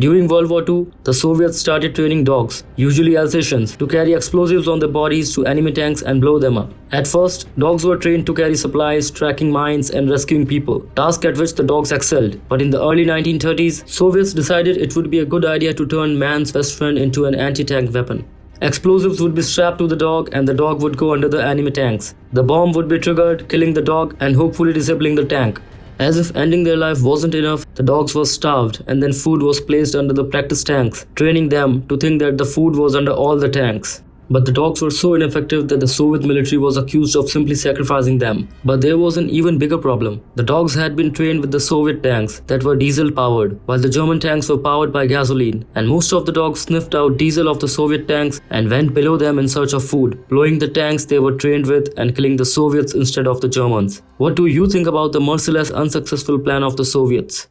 During World War II, the Soviets started training dogs, usually Alsatians, to carry explosives on their bodies to enemy tanks and blow them up. At first, dogs were trained to carry supplies, tracking mines, and rescuing people, tasks at which the dogs excelled. But in the early 1930s, Soviets decided it would be a good idea to turn man's best friend into an anti-tank weapon. Explosives would be strapped to the dog and the dog would go under the enemy tanks. The bomb would be triggered, killing the dog and hopefully disabling the tank. As if ending their life wasn't enough, the dogs were starved and then food was placed under the practice tanks, training them to think that the food was under all the tanks. But the dogs were so ineffective that the Soviet military was accused of simply sacrificing them. But there was an even bigger problem. The dogs had been trained with the Soviet tanks that were diesel powered, while the German tanks were powered by gasoline. And most of the dogs sniffed out diesel of the Soviet tanks and went below them in search of food, blowing the tanks they were trained with and killing the Soviets instead of the Germans. What do you think about the merciless, unsuccessful plan of the Soviets?